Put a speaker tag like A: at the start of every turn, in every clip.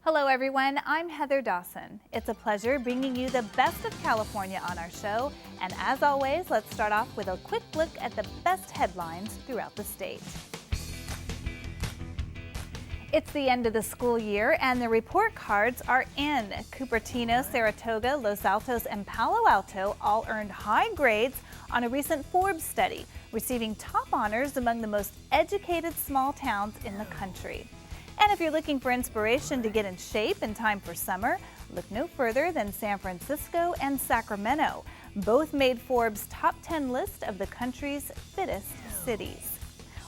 A: Hello everyone, I'm Heather Dawson. It's a pleasure bringing you the best of California on our show, and as always, let's start off with a quick look at the best headlines throughout the state. It's the end of the school year and the report cards are in. Cupertino, Saratoga, Los Altos, and Palo Alto all earned high grades on a recent Forbes study, receiving top honors among the most educated small towns in the country. And if you're looking for inspiration to get in shape in time for summer, look no further than San Francisco and Sacramento. Both made Forbes' top 10 list of the country's fittest cities.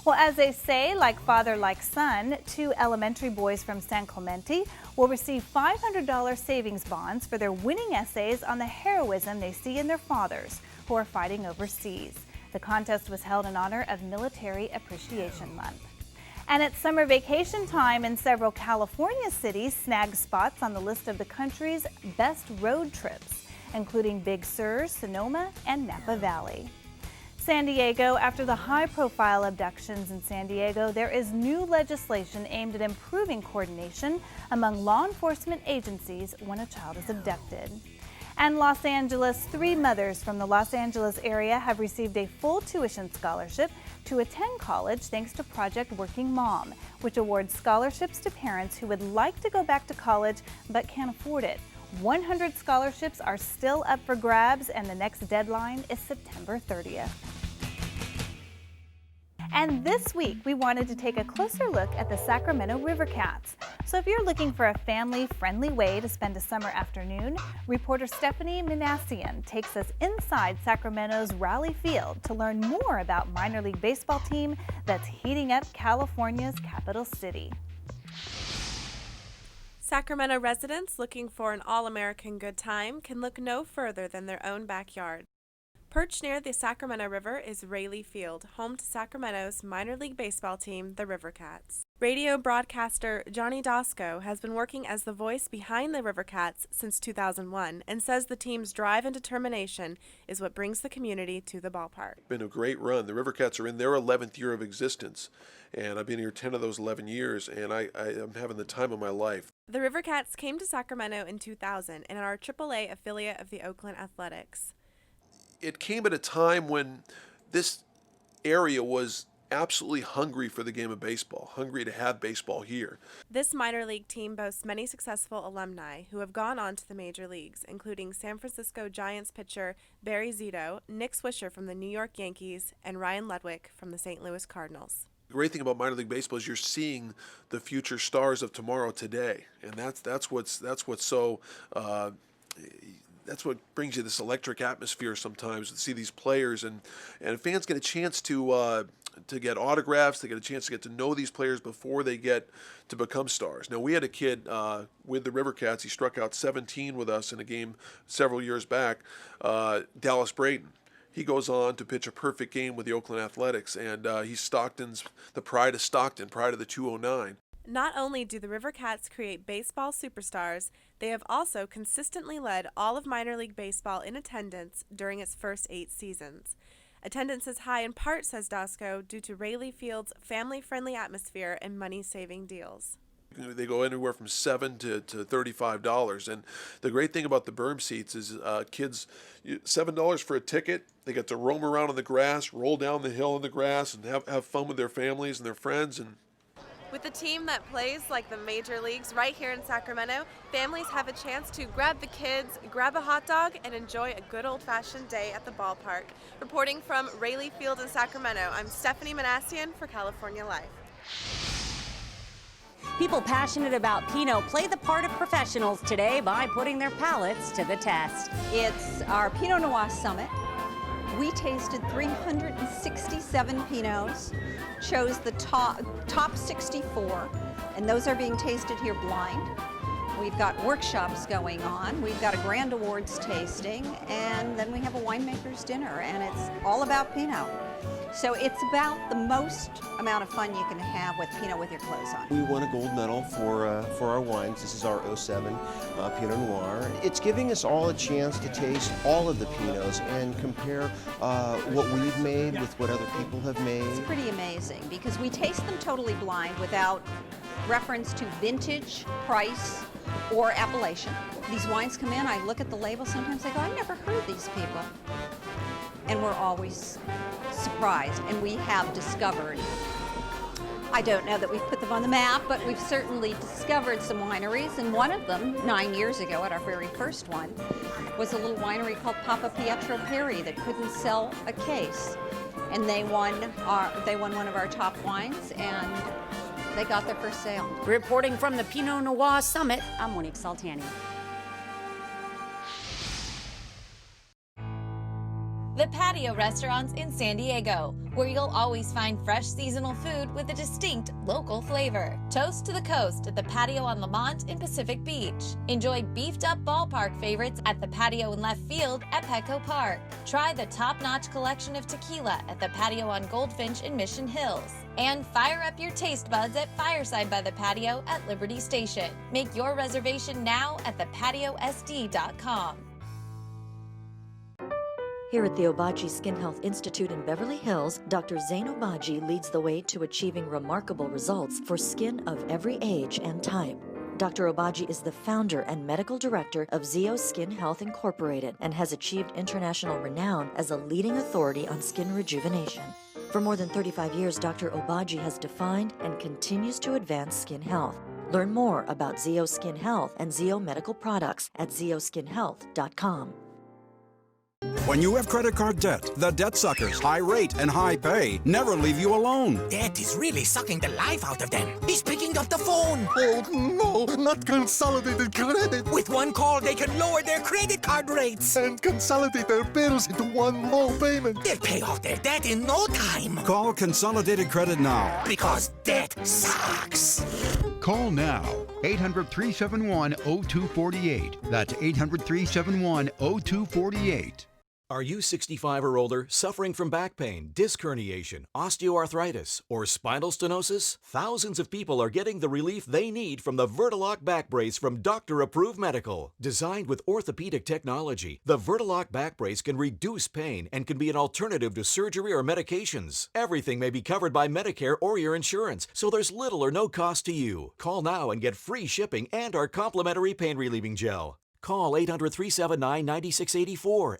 A: Well, as they say, like father, like son, two elementary boys from San Clemente will receive $500 savings bonds for their winning essays on the heroism they see in their fathers who are fighting overseas. The contest was held in honor of Military Appreciation Month. And it's summer vacation time, and several California cities snagged spots on the list of the country's best road trips, including Big Sur, Sonoma, and Napa Valley. San Diego, after the high-profile abductions in San Diego, there is new legislation aimed at improving coordination among law enforcement agencies when a child is abducted. And Los Angeles, 3 mothers from the Los Angeles area have received a full tuition scholarship to attend college thanks to Project Working Mom, which awards scholarships to parents who would like to go back to college but can't afford it. 100 scholarships are still up for grabs, and the next deadline is September 30th. And this week, we wanted to take a closer look at the Sacramento River Cats. So if you're looking for a family-friendly way to spend a summer afternoon, reporter Stephanie Manassian takes us inside Sacramento's Raleigh Field to learn more about minor league baseball team that's heating up California's capital city.
B: Sacramento residents looking for an all-American good time can look no further than their own backyard. Perched near the Sacramento River is Raleigh Field, home to Sacramento's minor league baseball team, the River Cats. Radio broadcaster Johnny Dawson has been working as the voice behind the River Cats since 2001 and says the team's drive and determination is what brings the community to the ballpark.
C: It's been a great run. The River Cats are in their 11th year of existence, and I've been here 10 of those 11 years, and I am having the time of my life.
B: The River Cats came to Sacramento in 2000 and are a AAA affiliate of the Oakland Athletics.
C: It came at a time when this area was absolutely hungry for the game of baseball, hungry to have baseball here.
B: This minor league team boasts many successful alumni who have gone on to the major leagues, including San Francisco Giants pitcher Barry Zito, Nick Swisher from the New York Yankees, and Ryan Ludwig from the St. Louis Cardinals.
C: The great thing about minor league baseball is you're seeing the future stars of tomorrow today, and that's what's so. That's what brings you this electric atmosphere sometimes, to see these players, and fans get a chance to get autographs. They get a chance to get to know these players before they get to become stars. Now, we had a kid with the River Cats. He struck out 17 with us in a game several years back, Dallas Braden. He goes on to pitch a perfect game with the Oakland Athletics, and he's the pride of Stockton, pride of the 209.
B: Not only do the River Cats create baseball superstars, they have also consistently led all of minor league baseball in attendance during its first 8 seasons. Attendance is high in part, says Dosco, due to Raleigh Field's family-friendly atmosphere and money-saving deals.
C: They go anywhere from $7 to $35, and the great thing about the berm seats is kids, $7 for a ticket. They get to roam around on the grass, roll down the hill in the grass, and have fun with their families and their friends. And
B: with a team that plays like the major leagues right here in Sacramento, families have a chance to grab the kids, grab a hot dog, and enjoy a good old-fashioned day at the ballpark. Reporting from Raleigh Field in Sacramento, I'm Stephanie Manassian for California Life.
D: People passionate about Pinot play the part of professionals today by putting their palates to the test.
E: It's our Pinot Noir Summit. We tasted 367 Pinots, chose the top 64, and those are being tasted here blind. We've got workshops going on. We've got a grand awards tasting, and then we have a winemaker's dinner, and it's all about Pinot. So it's about the most amount of fun you can have with Pinot with your clothes on.
F: We won a gold medal for our wines. This is our 07 Pinot Noir. It's giving us all a chance to taste all of the Pinots and compare what we've made with what other people have made.
E: It's pretty amazing because we taste them totally blind without reference to vintage, price, or appellation. These wines come in, I look at the label, sometimes I go, I've never heard of these people. And we're always surprised, and we have discovered, I don't know that we've put them on the map, but we've certainly discovered some wineries, and one of them, 9 years ago at our very first one, was a little winery called Papa Pietro Perri that couldn't sell a case. And they won one of our top wines, and they got their first sale.
D: Reporting from the Pinot Noir Summit, I'm Monique Saltani.
G: The Patio Restaurants in San Diego, where you'll always find fresh seasonal food with a distinct local flavor. Toast to the coast at the Patio on Lamont in Pacific Beach. Enjoy beefed up ballpark favorites at the Patio in Left Field at Petco Park. Try the top-notch collection of tequila at the Patio on Goldfinch in Mission Hills. And fire up your taste buds at Fireside by the Patio at Liberty Station. Make your reservation now at thepatiosd.com.
H: Here at the Obagi Skin Health Institute in Beverly Hills, Dr. Zain Obagi leads the way to achieving remarkable results for skin of every age and type. Dr. Obagi is the founder and medical director of Zeo Skin Health Incorporated and has achieved international renown as a leading authority on skin rejuvenation. For more than 35 years, Dr. Obagi has defined and continues to advance skin health. Learn more about Zeo Skin Health and Zeo Medical Products at zeoskinhealth.com.
I: When you have credit card debt, the debt suckers, high rate and high pay, never leave you alone.
J: Debt is really sucking the life out of them. He's picking up the phone.
K: Oh, no, not Consolidated Credit.
J: With one call, they can lower their credit card rates.
K: And consolidate their bills into one low payment.
J: They'll pay off their debt in no time.
I: Call Consolidated Credit now.
J: Because debt sucks.
L: Call now. 800-371-0248. That's 800-371-0248.
M: Are you 65 or older, suffering from back pain, disc herniation, osteoarthritis, or spinal stenosis? Thousands of people are getting the relief they need from the Vertilock back brace from Doctor Approved Medical. Designed with orthopedic technology, the Vertilock back brace can reduce pain and can be an alternative to surgery or medications. Everything may be covered by Medicare or your insurance, so there's little or no cost to you. Call now and get free shipping and our complimentary pain relieving gel. Call 800-379-9684.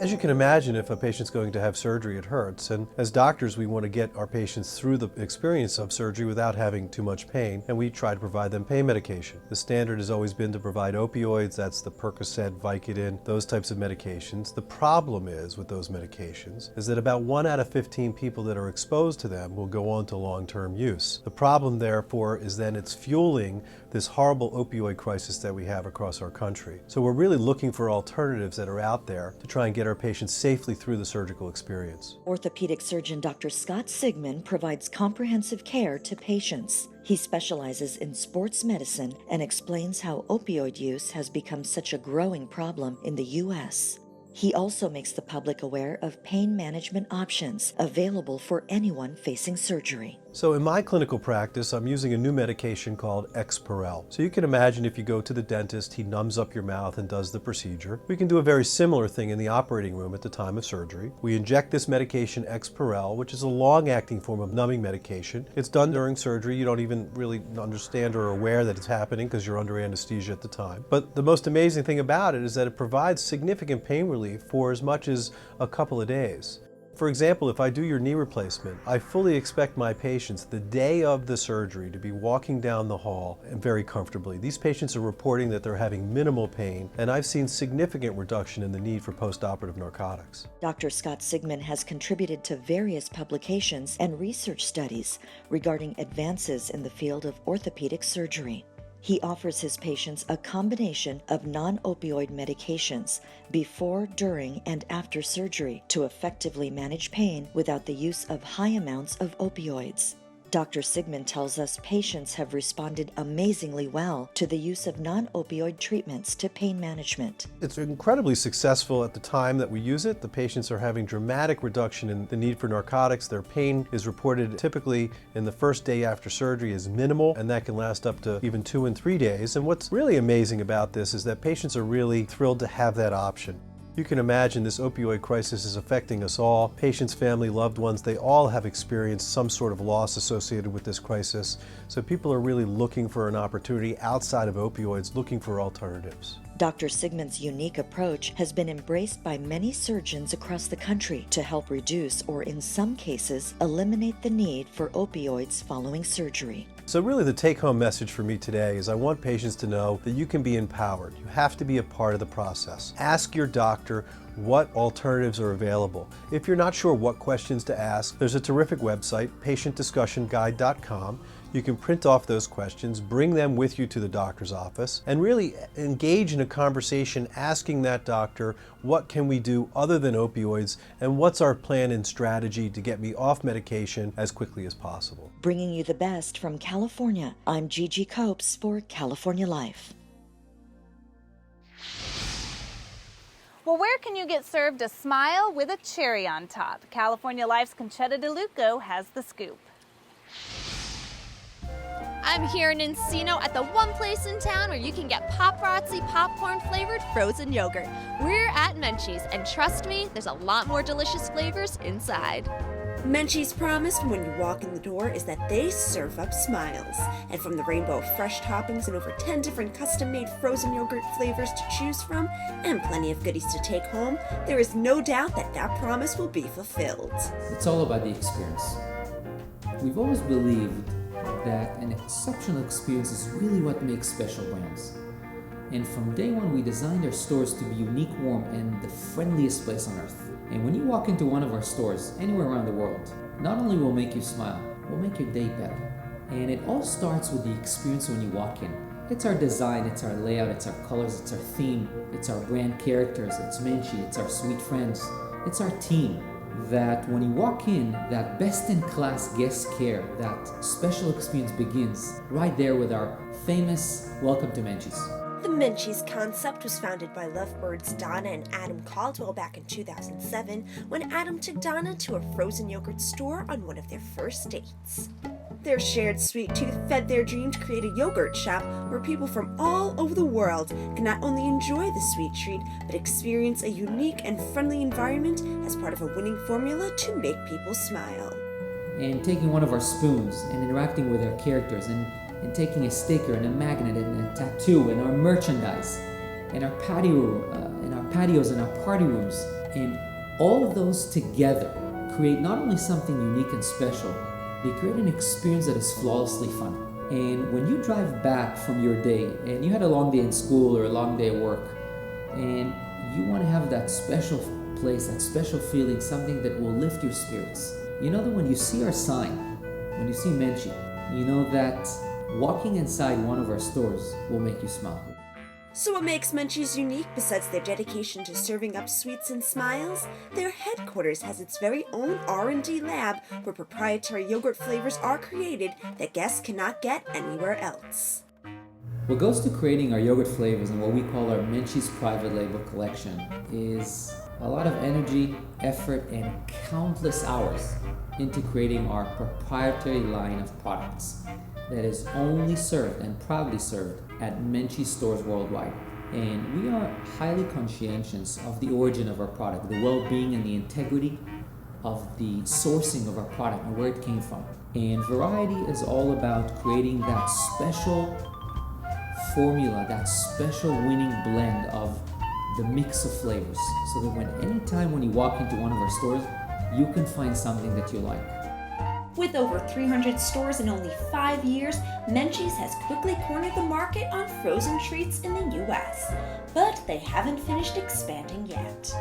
N: As you can imagine, if a patient's going to have surgery, it hurts. And as doctors, we want to get our patients through the experience of surgery without having too much pain, and we try to provide them pain medication. The standard has always been to provide opioids, that's the Percocet, Vicodin, those types of medications. The problem is with those medications is that about 1 out of 15 people that are exposed to them will go on to long-term use. The problem, therefore, is then it's fueling this horrible opioid crisis that we have across our country. So we're really looking for alternatives that are out there to try and get our patients safely through the surgical experience.
H: Orthopedic surgeon Dr. Scott Sigmund provides comprehensive care to patients. He specializes in sports medicine and explains how opioid use has become such a growing problem in the U.S. He also makes the public aware of pain management options available for anyone facing surgery.
N: So in my clinical practice, I'm using a new medication called Exparel. So you can imagine if you go to the dentist, he numbs up your mouth and does the procedure. We can do a very similar thing in the operating room at the time of surgery. We inject this medication Exparel, which is a long-acting form of numbing medication. It's done during surgery. You don't even really understand or are aware that it's happening because you're under anesthesia at the time. But the most amazing thing about it is that it provides significant pain relief for as much as a couple of days. For example, if I do your knee replacement, I fully expect my patients the day of the surgery to be walking down the hall and very comfortably. These patients are reporting that they're having minimal pain, and I've seen significant reduction in the need for postoperative narcotics.
H: Dr. Scott Sigmund has contributed to various publications and research studies regarding advances in the field of orthopedic surgery. He offers his patients a combination of non-opioid medications before, during, and after surgery to effectively manage pain without the use of high amounts of opioids. Dr. Sigmund tells us patients have responded amazingly well to the use of non-opioid treatments to pain management.
N: It's incredibly successful at the time that we use it. The patients are having dramatic reduction in the need for narcotics. Their pain is reported typically in the first day after surgery is minimal, and that can last up to even 2 and 3 days. And what's really amazing about this is that patients are really thrilled to have that option. You can imagine this opioid crisis is affecting us all. Patients, family, loved ones, they all have experienced some sort of loss associated with this crisis. So people are really looking for an opportunity outside of opioids, looking for alternatives.
H: Dr. Sigmund's unique approach has been embraced by many surgeons across the country to help reduce or, in some cases, eliminate the need for opioids following surgery.
N: So really the take-home message for me today is I want patients to know that you can be empowered. You have to be a part of the process. Ask your doctor what alternatives are available. If you're not sure what questions to ask, there's a terrific website, patientdiscussionguide.com. You can print off those questions, bring them with you to the doctor's office, and really engage in a conversation asking that doctor, what can we do other than opioids, and what's our plan and strategy to get me off medication as quickly as possible.
H: Bringing you the best from California, I'm Gigi Copes for California Life.
A: Well, where can you get served a smile with a cherry on top? California Life's Conchetta DeLuco has the scoop.
O: I'm here in Encino at the one place in town where you can get paparazzi popcorn flavored frozen yogurt. We're at Menchie's, and trust me, there's a lot more delicious flavors inside.
P: Menchie's promise when you walk in the door is that they serve up smiles. And from the rainbow of fresh toppings and over 10 different custom-made frozen yogurt flavors to choose from, and plenty of goodies to take home, there is no doubt that that promise will be fulfilled.
Q: It's all about the experience. We've always believed that an exceptional experience is really what makes special brands. And from day one, we designed our stores to be unique, warm, and the friendliest place on earth. And when you walk into one of our stores, anywhere around the world, not only will make you smile, we'll make your day better. And it all starts with the experience when you walk in. It's our design, it's our layout, it's our colors, it's our theme, it's our brand characters, it's Menchie, it's our sweet friends, it's our team. That when you walk in, that best-in-class guest care, that special experience begins right there with our famous Welcome to Menchie's.
P: The Menchie's concept was founded by lovebirds Donna and Adam Caldwell back in 2007 when Adam took Donna to a frozen yogurt store on one of their first dates. Their shared sweet tooth fed their dream to create a yogurt shop where people from all over the world can not only enjoy the sweet treat, but experience a unique and friendly environment as part of a winning formula to make people smile.
Q: And taking one of our spoons and interacting with our characters and taking a sticker and a magnet and a tattoo and our merchandise and our patio and our patios and our party rooms, and all of those together create not only something unique and special, they create an experience that is flawlessly fun. And when you drive back from your day and you had a long day in school or a long day at work, and you want to have that special place, that special feeling, something that will lift your spirits, you know that when you see our sign, when you see Menchie, you know that walking inside one of our stores will make you smile.
P: So what makes Menchie's unique besides their dedication to serving up sweets and smiles? Their headquarters has its very own R&D lab where proprietary yogurt flavors are created that guests cannot get anywhere else.
Q: What goes to creating our yogurt flavors and what we call our Menchie's private label collection is a lot of energy, effort, and countless hours into creating our proprietary line of products that is only served and proudly served at Menchie stores worldwide. And we are highly conscientious of the origin of our product, the well-being and the integrity of the sourcing of our product and where it came from. And variety is all about creating that special formula, that special winning blend of the mix of flavors, so that when anytime when you walk into one of our stores, you can find something that you like.
P: With over 300 stores in only 5 years, Menchie's has quickly cornered the market on frozen treats in the US. But they haven't finished expanding yet.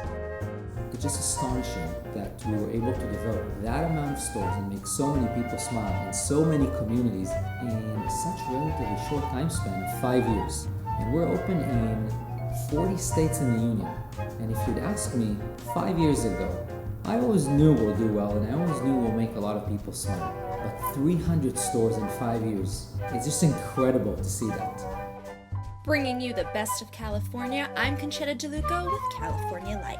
Q: It's just astonishing that we were able to develop that amount of stores and make so many people smile in so many communities in such a relatively short time span of 5 years. And we're open in 40 states in the union. And if you'd asked me 5 years ago, I always knew we'll do well and I always knew we'll make a lot of people smile. But 300 stores in 5 years, it's just incredible to see that.
O: Bringing you the best of California, I'm Conchetta DeLuco with California Life.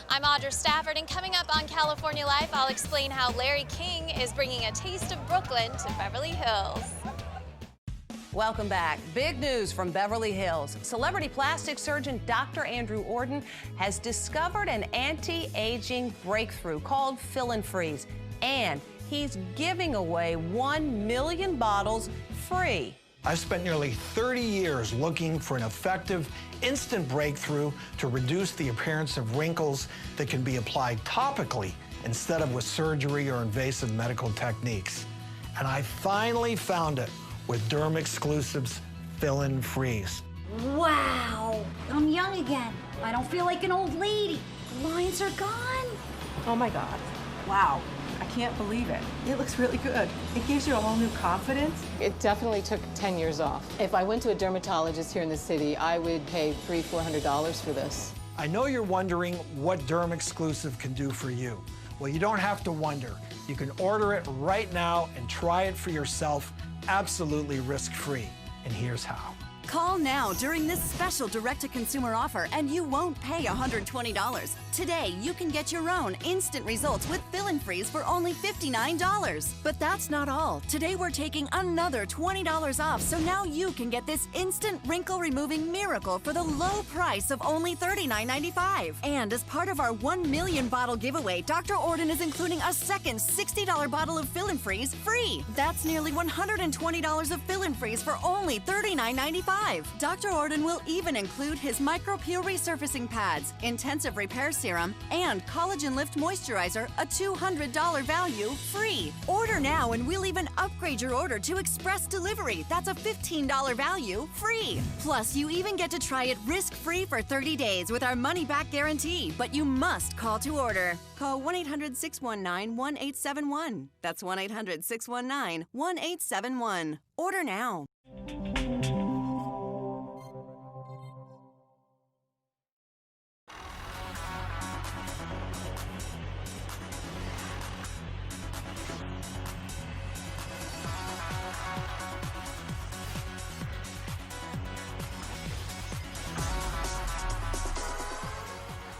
G: I'm Audra Stafford, and coming up on California Life, I'll explain how Larry King is bringing a taste of Brooklyn to Beverly Hills.
R: Welcome back. Big news from Beverly Hills. Celebrity plastic surgeon Dr. Andrew Orden has discovered an anti-aging breakthrough called Fill and Freeze, and he's giving away 1 million bottles free.
S: I've spent nearly 30 years looking for an effective, instant breakthrough to reduce the appearance of wrinkles that can be applied topically instead of with surgery or invasive medical techniques. And I finally found it with Derm Exclusive's Fill and Freeze.
T: Wow, I'm young again. I don't feel like an old lady. Lines are gone.
U: Oh my God, wow. I can't believe it. It looks really good. It gives you a whole new confidence.
V: It definitely took 10 years off. If I went to a dermatologist here in the city, I would pay $300-400 for this.
S: I know you're wondering what Derm Exclusive can do for you. Well, you don't have to wonder. You can order it right now and try it for yourself, absolutely risk-free. And here's how.
W: Call now during this special direct-to-consumer offer and you won't pay $120. Today, you can get your own instant results with Fill and Freeze for only $59. But that's not all. Today, we're taking another $20 off, so now you can get this instant wrinkle-removing miracle for the low price of only $39.95. And as part of our 1 million bottle giveaway, Dr. Orden is including a second $60 bottle of Fill and Freeze free. That's nearly $120 of Fill and Freeze for only $39.95. Dr. Orden will even include his micro-peel resurfacing pads, intensive repair serum, and collagen lift moisturizer, a $200 value, free. Order now and we'll even upgrade your order to express delivery. That's a $15 value, free. Plus, you even get to try it risk-free for 30 days with our money-back guarantee, but you must call to order. Call 1-800-619-1871. That's 1-800-619-1871. Order now.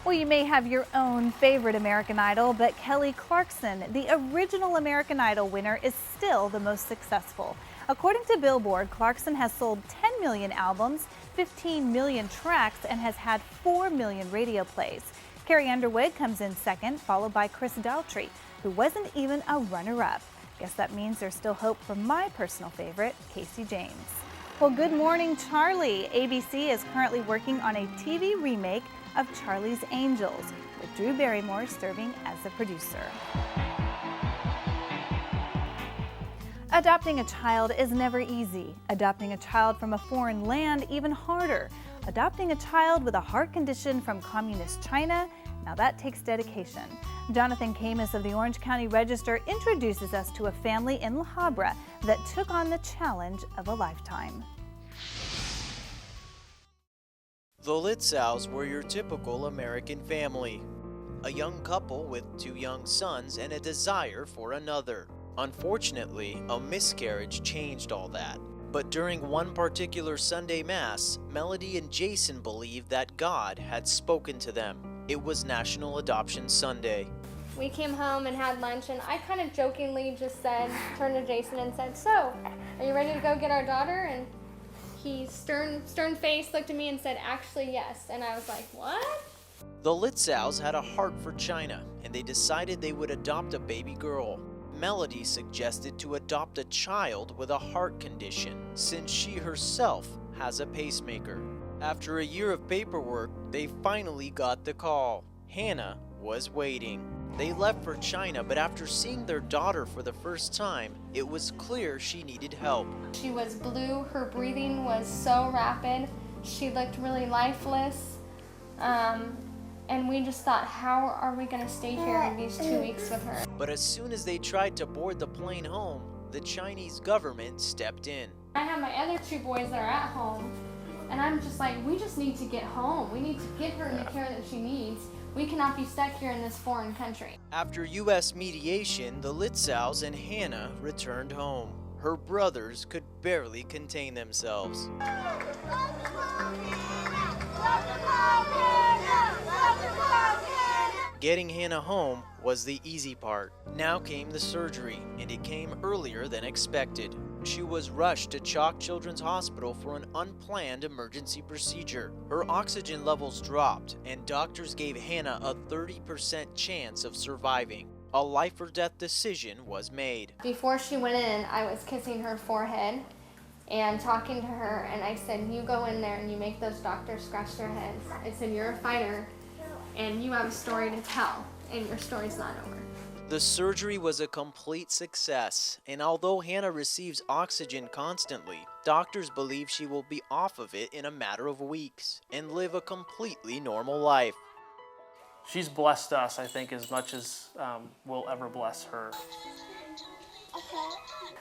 A: Well, you may have your own favorite American Idol, but Kelly Clarkson, the original American Idol winner, is still the most successful. According to Billboard, Clarkson has sold 10 million albums, 15 million tracks, and has had 4 million radio plays. Carrie Underwood comes in second, followed by Chris Daughtry, who wasn't even a runner-up. Guess that means there's still hope for my personal favorite, Casey James. Well, good morning, Charlie. ABC is currently working on a TV remake of Charlie's Angels, with Drew Barrymore serving as the producer. Adopting a child is never easy. Adopting a child from a foreign land, even harder. Adopting a child with a heart condition from communist China, now that takes dedication. Jonathan Camus of the Orange County Register introduces us to a family in La Habra that took on the challenge of a lifetime.
X: The Litzows were your typical American family. A young couple with 2 young sons and a desire for another. Unfortunately, a miscarriage changed all that. But during one particular Sunday Mass, Melody and Jason believed that God had spoken to them. It was National Adoption Sunday.
Y: We came home and had lunch, and I kind of jokingly just turned to Jason and said, "So, are you ready to go get our daughter?" And he stern face looked at me and said, "Actually, yes." And I was like, "What?"
X: The Litzows had a heart for China, and they decided they would adopt a baby girl. Melody suggested to adopt a child with a heart condition, since she herself has a pacemaker. After a year of paperwork, they finally got the call. Hannah was waiting. They left for China, but after seeing their daughter for the first time, it was clear she needed help.
Y: She was blue, her breathing was so rapid, she looked really lifeless, and we just thought, how are we going to stay here in these 2 weeks with her?
X: But as soon as they tried to board the plane home, the Chinese government stepped in.
Y: I have my other 2 boys that are at home, and I'm just like, we just need to get home. We need to get her in the care that she needs. We cannot be stuck here in this foreign country.
X: After U.S. mediation, the Litzows and Hannah returned home. Her brothers could barely contain themselves. Getting Hannah home was the easy part. Now came the surgery, and it came earlier than expected. She was rushed to Chalk Children's Hospital for an unplanned emergency procedure. Her oxygen levels dropped, and doctors gave Hannah a 30% chance of surviving. A life or death decision was made.
Y: Before she went in, I was kissing her forehead and talking to her, and I said, you go in there and you make those doctors scratch their heads. I said, you're a fighter and you have a story to tell, and your story's not over.
X: The surgery was a complete success, and although Hannah receives oxygen constantly, doctors believe she will be off of it in a matter of weeks and live a completely normal life.
B: She's blessed us, I think, as much as we'll ever bless her.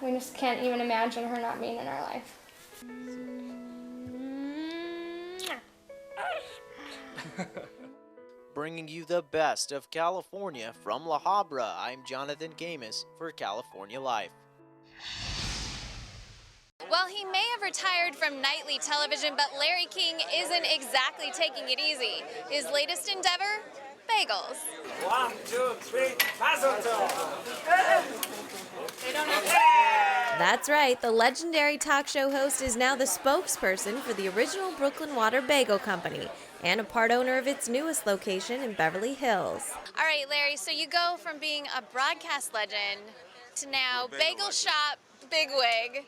Y: We just can't even imagine her not being in our life.
X: Bringing you the best of California from La Habra, I'm Jonathan Camus for California Life.
G: Well, he may have retired from nightly television, but Larry King isn't exactly taking it easy. His latest endeavor? Bagels.
C: 1, 2, 3,
D: That's right, the legendary talk show host is now the spokesperson for the original Brooklyn Water Bagel Company and a part owner of its newest location in Beverly Hills.
G: All right, Larry, so you go from being a broadcast legend to now bagel shop bigwig.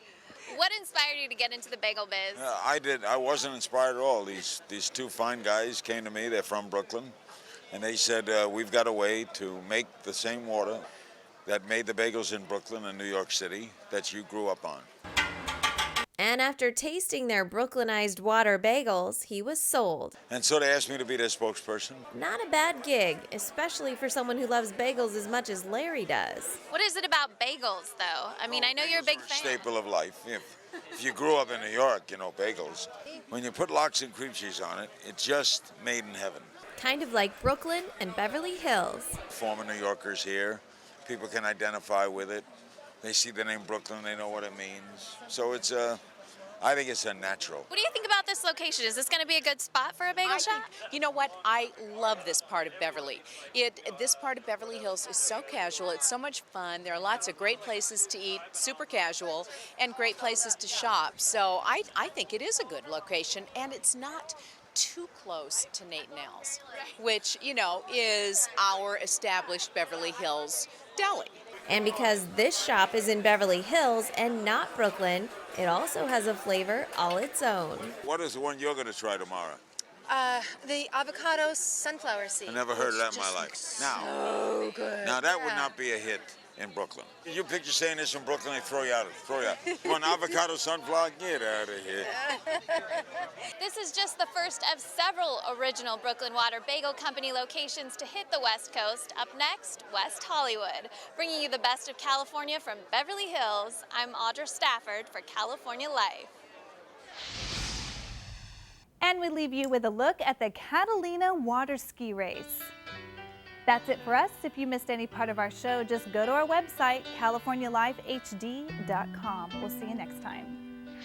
G: What inspired you to get into the bagel biz?
E: I wasn't inspired at all. These two fine guys came to me. They're from Brooklyn. And they said, we've got a way to make the same water that made the bagels in Brooklyn and New York City that you grew up on.
D: And after tasting their Brooklynized water bagels, he was sold.
E: And so they asked me to be their spokesperson.
D: Not a bad gig, especially for someone who loves bagels as much as Larry does.
G: What is it about bagels, though? I mean, I know you're a big fan.
E: Staple of life. If you grew up in New York, you know, bagels. When you put lox and cream cheese on it, it's just made in heaven.
D: Kind of like Brooklyn and Beverly Hills.
E: Former New Yorkers here, people can identify with it. They see the name Brooklyn, they know what it means. So it's I think it's a natural.
G: What do you think about this location? Is this going to be a good spot for a bagel shop?
F: You know what? I love this part of Beverly. This part of Beverly Hills is so casual. It's so much fun. There are lots of great places to eat, super casual, and great places to shop. So I think it is a good location, and it's not too close to Nate and Al's, which, you know, is our established Beverly Hills deli.
D: And because this shop is in Beverly Hills and not Brooklyn, it also has a flavor all its own.
E: What is the one you're going to try tomorrow?
Z: The avocado sunflower seed.
E: I never heard of that in my life.
Z: So good.
E: Now that would not be a hit in Brooklyn. You picture saying this in Brooklyn, they throw you out. You want avocado sunflower? Get out of here.
G: This is just the first of several original Brooklyn Water Bagel Company locations to hit the West Coast. Up next, West Hollywood. Bringing you the best of California from Beverly Hills, I'm Audra Stafford for California Life.
A: And we leave you with a look at the Catalina water ski race. That's it for us. If you missed any part of our show, just go to our website, californialifehd.com. We'll see you next time.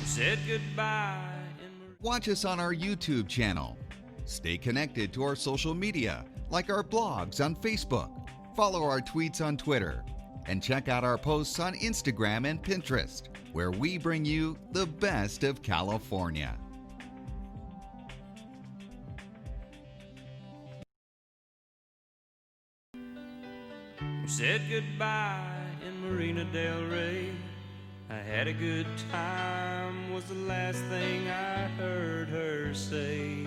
L: Said goodbye. Watch us on our YouTube channel. Stay connected to our social media, like our blogs on Facebook. Follow our tweets on Twitter. And check out our posts on Instagram and Pinterest, where we bring you the best of California.
C: Said goodbye in Marina del Rey. I had a good time was the last thing I heard her say.